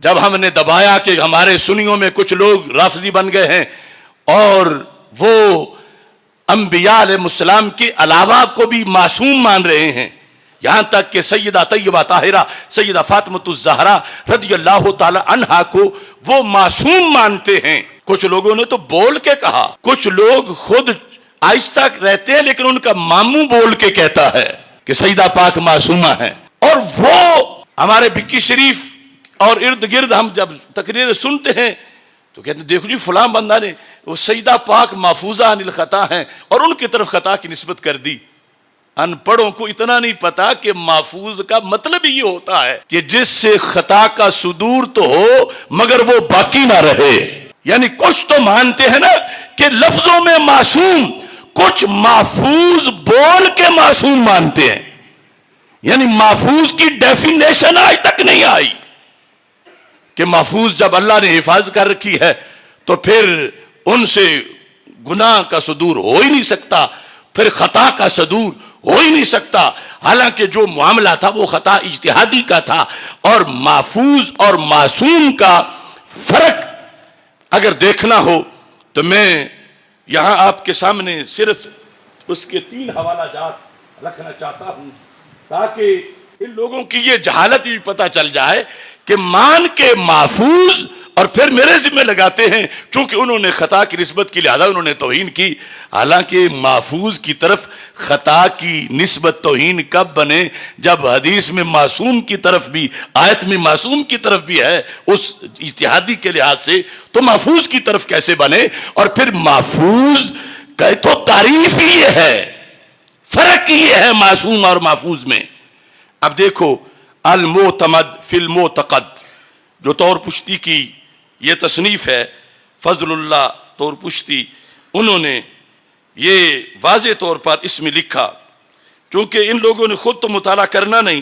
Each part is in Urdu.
جب ہم نے دبایا کہ ہمارے سنیوں میں کچھ لوگ رافضی بن گئے ہیں اور وہ انبیاء علیہ السلام کے علاوہ کو بھی معصوم مان رہے ہیں، یہاں تک کہ سیدہ طیبہ طاہرہ سیدہ فاطمۃ الزہرا رضی اللہ تعالی عنہا کو وہ معصوم مانتے ہیں۔ کچھ لوگوں نے تو بول کے کہا، کچھ لوگ خود آہستہ رہتے ہیں لیکن ان کا ماموں بول کے کہتا ہے کہ سیدہ پاک معصومہ ہے۔ اور وہ ہمارے بکی شریف اور ارد گرد ہم جب تقریر سنتے ہیں تو کہتے ہیں دیکھو جی فلاں بندہ نے وہ سیدہ پاک محفوظہ عن الخطا ہیں اور ان کی طرف خطا کی نسبت کر دی۔ ان پڑھوں کو اتنا نہیں پتا کہ محفوظ کا مطلب یہ ہوتا ہے کہ جس سے خطا کا صدور تو ہو مگر وہ باقی نہ رہے۔ یعنی کچھ تو مانتے ہیں نا کہ لفظوں میں معصوم، کچھ محفوظ بول کے معصوم مانتے ہیں، یعنی محفوظ کی ڈیفینیشن آج تک نہیں آئی کہ محفوظ جب اللہ نے حفاظت کر رکھی ہے تو پھر ان سے گناہ کا صدور ہو ہی نہیں سکتا، پھر خطا کا صدور ہو ہی نہیں سکتا۔ حالانکہ جو معاملہ تھا وہ خطا اجتہادی کا تھا، اور محفوظ اور معصوم کا فرق اگر دیکھنا ہو تو میں یہاں آپ کے سامنے صرف اس کے 3 حوالہ جات رکھنا چاہتا ہوں تاکہ ان لوگوں کی یہ جہالت بھی پتہ چل جائے کہ مان کے محفوظ اور پھر میرے ذمہ لگاتے ہیں چونکہ انہوں نے خطا کی نسبت کی لہذا انہوں نے توہین کی۔ حالانکہ محفوظ کی طرف خطا کی نسبت توہین کب بنے؟ جب حدیث میں معصوم کی طرف بھی، آیت میں معصوم کی طرف بھی ہے اس اجتہادی کے لحاظ سے، تو محفوظ کی طرف کیسے بنے؟ اور پھر محفوظ کا تو تعریف ہی یہ ہے، فرق یہ ہے معصوم اور محفوظ میں۔ اب دیکھو المعتمد فی المعتقد جو طور پشتی کی یہ تصنیف ہے، فضل اللہ طور پشتی، انہوں نے یہ واضح طور پر اس میں لکھا، چونکہ ان لوگوں نے خود تو مطالعہ کرنا نہیں،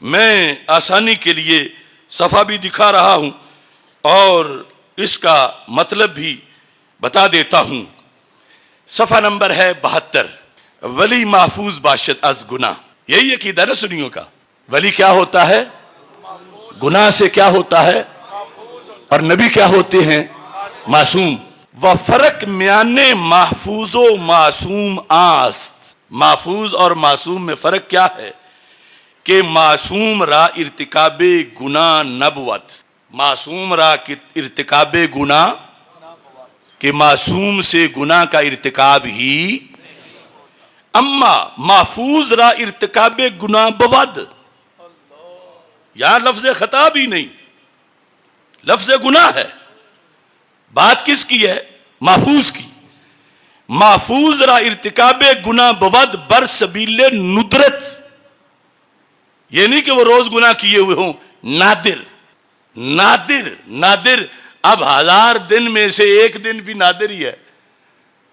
میں آسانی کے لیے صفحہ بھی دکھا رہا ہوں اور اس کا مطلب بھی بتا دیتا ہوں۔ صفحہ نمبر ہے 72، ولی محفوظ باشد از گناہ۔ یہی عقیدہ نا سنیوں کا، ولی کیا ہوتا ہے؟ گناہ سے کیا ہوتا ہے؟ اور نبی کیا ہوتے ہیں؟ معصوم۔ وفرق میان محفوظ و معصوم آست، محفوظ اور معصوم میں فرق کیا ہے کہ معصوم را ارتکاب گناہ نبوت، معصوم را ارتکاب گناہ، کہ معصوم سے گناہ کا ارتکاب ہی، اما محفوظ را ارتکاب گناہ بود، یہاں لفظ خطا بھی نہیں، لفظ گناہ ہے۔ بات کس کی ہے؟ محفوظ کی۔ محفوظ را ارتکاب گناہ بود بر سبیل ندرت، یہ نہیں کہ وہ روز گناہ کیے ہوئے ہوں، نادر نادر نادر۔ اب 1000 دن میں سے 1 دن بھی نادر ہی ہے،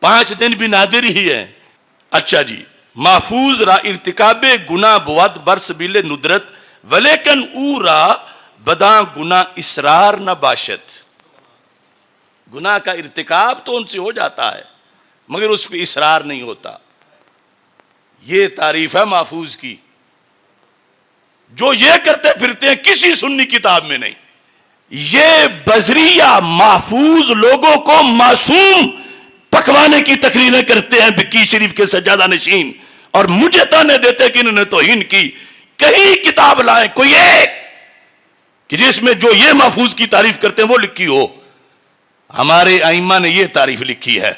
5 دن بھی نادر ہی ہے۔ اچھا جی، محفوظ را ارتکاب گناہ بود بر سبیل ندرت ولیکن او را بداں گناہ اسرار نہ باشد، گناہ کا ارتکاب تو ان سے ہو جاتا ہے مگر اس پہ اصرار نہیں ہوتا۔ یہ تعریف ہے محفوظ کی، جو یہ کرتے پھرتے ہیں کسی سنی کتاب میں نہیں۔ یہ بزریہ محفوظ لوگوں کو معصوم پکوانے کی تقریریں کرتے ہیں بکی شریف کے سجادہ نشین، اور مجھے تانے دیتے کہ انہوں نے توہین کی۔ کہیں کتاب لائیں کوئی ایک کہ جس میں جو یہ محفوظ کی تعریف کرتے ہیں وہ لکھی ہو۔ ہمارے ائمہ نے یہ تعریف لکھی ہے،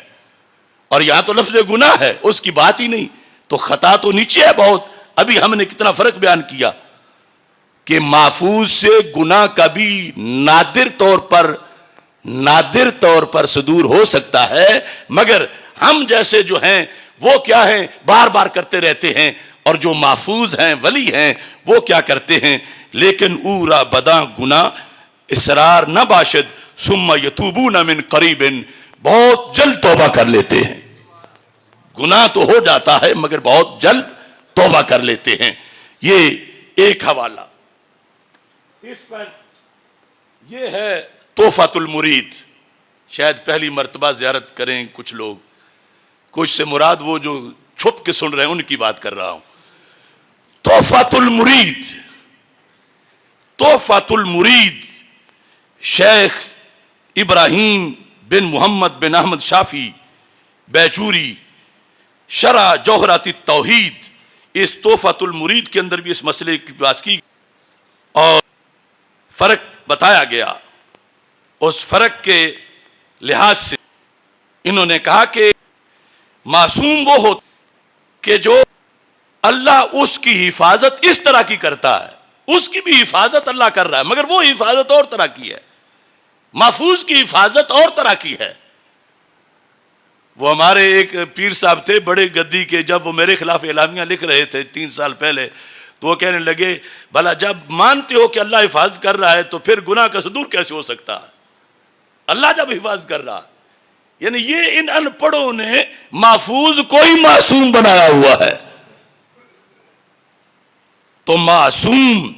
اور یہاں تو لفظ گناہ ہے، اس کی بات ہی نہیں، تو خطا تو نیچے ہے بہت۔ ابھی ہم نے کتنا فرق بیان کیا کہ محفوظ سے گناہ کا بھی نادر طور پر صدور ہو سکتا ہے، مگر ہم جیسے جو ہیں وہ کیا ہیں، بار بار کرتے رہتے ہیں، اور جو محفوظ ہیں ولی ہیں وہ کیا کرتے ہیں، لیکن اورا بداں گناہ اسرار نہ باشد ثم یتوبون من قریب، بہت جلد توبہ کر لیتے ہیں۔ گناہ تو ہو جاتا ہے مگر بہت جلد توبہ کر لیتے ہیں۔ یہ ایک حوالہ اس پر یہ ہے تحفۃ المرید، شاید پہلی مرتبہ زیارت کریں کچھ لوگ، کچھ سے مراد وہ جو چھپ کے سن رہے ہیں ان کی بات کر رہا ہوں۔ تحفۃ المرید، تحفۃ المرید شیخ ابراہیم بن محمد بن احمد شافی بیچوری شرح جوہرات التوحید اس تحفۃ المرید کے اندر بھی اس مسئلے کی بات کی اور فرق بتایا گیا. اس فرق کے لحاظ سے انہوں نے کہا کہ معصوم وہ ہوتا کہ جو اللہ اس کی حفاظت اس طرح کی کرتا ہے, اس کی بھی حفاظت اللہ کر رہا ہے مگر وہ حفاظت اور طرح کی ہے, محفوظ کی حفاظت اور طرح کی ہے. وہ ہمارے ایک پیر صاحب تھے بڑے گدی کے, جب وہ میرے خلاف اعلامیہ لکھ رہے تھے 3 سال پہلے تو وہ کہنے لگے بھلا جب مانتے ہو کہ اللہ حفاظت کر رہا ہے تو پھر گناہ کا صدور کیسے ہو سکتا ہے, اللہ جب حفاظت کر رہا ہے. یعنی یہ ان ان پڑھوں نے محفوظ کوئی معصوم بنایا ہوا ہے. تو معصوم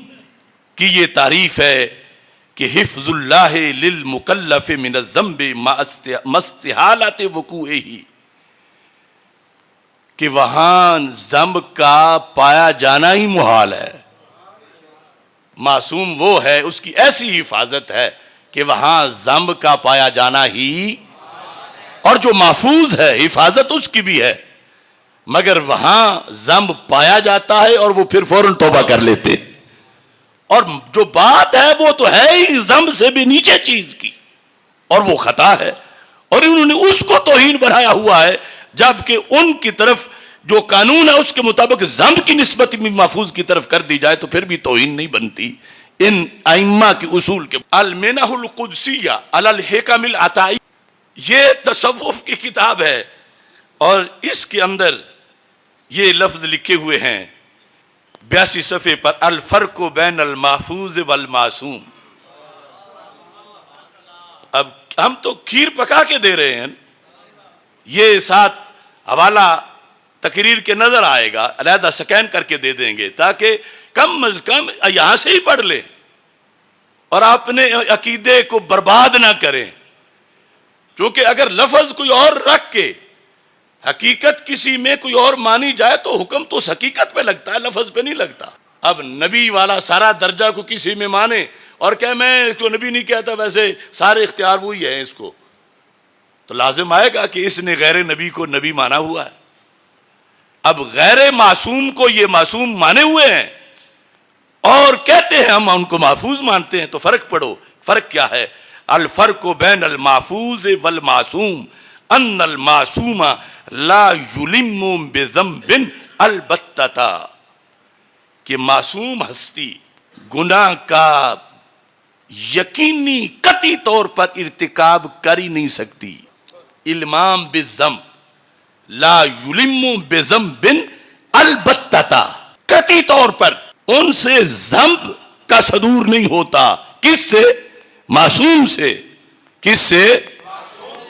کی یہ تعریف ہے کہ حفظ اللہ للمکلف من الذنب مع استحالۃ وقوعہ, کہ وہاں ذنب کا پایا جانا ہی محال ہے. معصوم وہ ہے اس کی ایسی حفاظت ہے کہ وہاں ذنب کا پایا جانا ہی, اور جو محفوظ ہے حفاظت اس کی بھی ہے مگر وہاں ذنب پایا جاتا ہے اور وہ پھر فوراً توبہ کر لیتے. اور جو بات ہے وہ تو ہے ہی ذنب سے بھی نیچے چیز کی, اور وہ خطا ہے, اور انہوں نے اس کو توہین بنایا ہوا ہے, جبکہ ان کی طرف جو قانون ہے اس کے مطابق ذنب کی نسبت بھی محفوظ کی طرف کر دی جائے تو پھر بھی توہین نہیں بنتی. ان ائمہ کے اصول کے المنح القدسیہ علی الحکم العطائی, یہ تصوف کی کتاب ہے اور اس کے اندر یہ لفظ لکھے ہوئے ہیں 82 صفحے پر, الفرق بین المحفوظ والمعصوم. اب ہم تو کھیر پکا کے دے رہے ہیں, یہ ساتھ حوالہ تقریر کے نظر آئے گا, علیحدہ سکین کر کے دے دیں گے تاکہ کم از کم یہاں سے ہی پڑھ لیں اور اپنے عقیدے کو برباد نہ کریں. کیونکہ اگر لفظ کوئی اور رکھ کے حقیقت کسی میں کوئی اور مانی جائے تو حکم تو اس حقیقت پہ لگتا ہے, لفظ پہ نہیں لگتا. اب نبی والا سارا درجہ کو کسی میں مانے اور کہ میں اس کو نبی نہیں کہتا, ویسے سارے اختیار وہی ہیں اس کو, تو لازم آئے گا کہ اس نے غیر نبی کو نبی مانا ہوا ہے. اب غیر معصوم کو یہ معصوم مانے ہوئے ہیں اور کہتے ہیں ہم ان کو محفوظ مانتے ہیں. تو فرق پڑھو, فرق کیا ہے؟ الفرق بین المحفوظ والمعصوم ان المعصوم لا یلم بذنب البتہ, کہ معصوم ہستی گناہ کا یقینی قطعی طور پر ارتکاب کر ہی نہیں سکتی. المام بالذنب لا یلم بذنب البتہ, قطعی طور پر ان سے ذنب کا صدور نہیں ہوتا. کس سے؟ معصوم سے. کس سے؟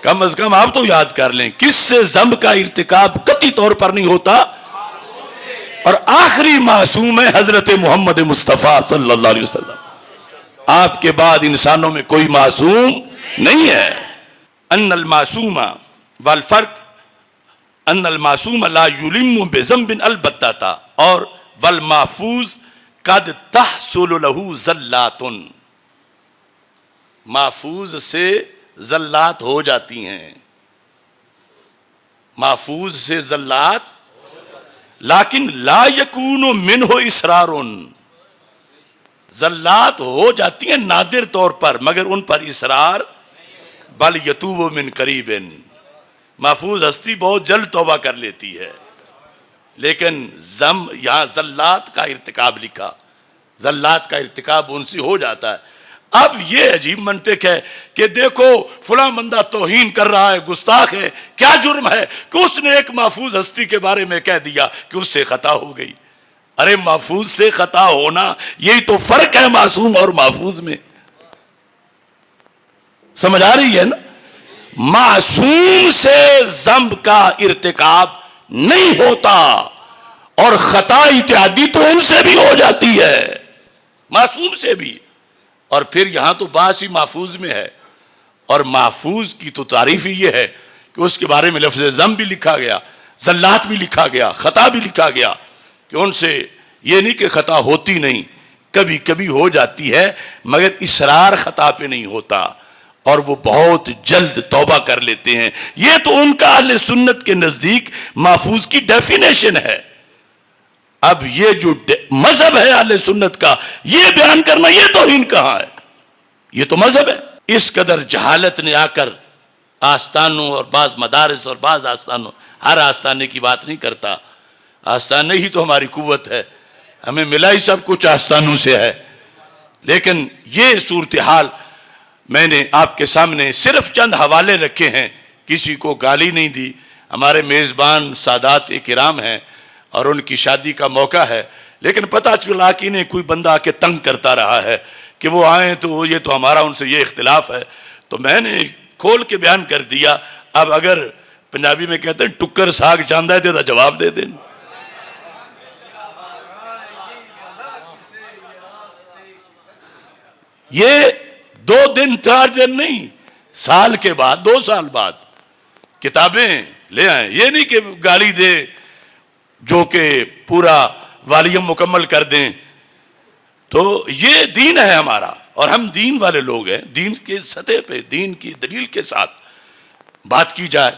کم از کم آپ تو یاد کر لیں, کس سے ذنب کا ارتکاب قطعی طور پر نہیں ہوتا؟ اور آخری معصوم ہے حضرت محمد مصطفیٰ صلی اللہ علیہ وسلم. آپ کے بعد انسانوں میں کوئی معصوم نہیں ہے. ان المعصوم والفرق ان المعصوم لا یلم بذنب البتہ, اور والمحفوظ قد تحصل له زلات, محفوظ سے زلات ہو جاتی ہیں, محفوظ سے زلات, لیکن لا یکون منہ اصرار, زلات ہو جاتی ہیں نادر طور پر مگر ان پر اصرار, بل یتوب من قریب, محفوظ ہستی بہت جلد توبہ کر لیتی ہے. لیکن یہاں زلات کا ارتکاب لکھا, زلات کا ارتکاب ان سے ہو جاتا ہے. اب یہ عجیب منطق ہے کہ دیکھو فلاں بندہ توہین کر رہا ہے, گستاخ ہے, کیا جرم ہے کہ اس نے ایک محفوظ ہستی کے بارے میں کہہ دیا کہ اس سے خطا ہو گئی. ارے محفوظ سے خطا ہونا یہی تو فرق ہے معصوم اور محفوظ میں. سمجھ آ رہی ہے نا؟ معصوم سے ذنب کا ارتکاب نہیں ہوتا اور خطا اتحادی تو ان سے بھی ہو جاتی ہے, معصوم سے بھی. اور پھر یہاں تو بات ہی محفوظ میں ہے, اور محفوظ کی تو تعریف ہی یہ ہے کہ اس کے بارے میں لفظ ذنب بھی لکھا گیا, زلات بھی لکھا گیا, خطا بھی لکھا گیا, کہ ان سے یہ نہیں کہ خطا ہوتی نہیں, کبھی کبھی ہو جاتی ہے مگر اصرار خطا پہ نہیں ہوتا، اور وہ بہت جلد توبہ کر لیتے ہیں۔ یہ تو ان کا اہل سنت کے نزدیک محفوظ کی ڈیفینیشن ہے۔ اب یہ جو مذہب ہے اہل سنت کا، یہ بیان کرنا یہ توہین کہاں ہے؟ یہ تو مذہب ہے۔ اس قدر جہالت نے آ کر آستانوں اور بعض مدارس اور بعض آستانوں، ہر آستانے کی بات نہیں کرتا، آستانے ہی تو ہماری قوت ہے، ہمیں ملا ہی سب کچھ آستانوں سے ہے، لیکن یہ صورتحال میں نے آپ کے سامنے صرف چند حوالے رکھے ہیں، کسی کو گالی نہیں دی۔ ہمارے میزبان سادات کرام ہیں اور ان کی شادی کا موقع ہے، لیکن پتہ چلا کہ انہیں کوئی بندہ آ کے تنگ کرتا رہا ہے کہ وہ آئیں تو یہ تو ہمارا ان سے یہ اختلاف ہے، تو میں نے کھول کے بیان کر دیا۔ اب اگر پنجابی میں کہتے ہیں ٹکر ساگ جاندہ ہے تو جواب دے دیں۔ یہ 2 دن 4 دن نہیں، سال کے بعد 2 سال بعد کتابیں لے آئیں، یہ نہیں کہ گالی دے جو کہ پورا والیوم مکمل کر دیں۔ تو یہ دین ہے ہمارا، اور ہم دین والے لوگ ہیں، دین کے سطح پہ دین کی دلیل کے ساتھ بات کی جائے۔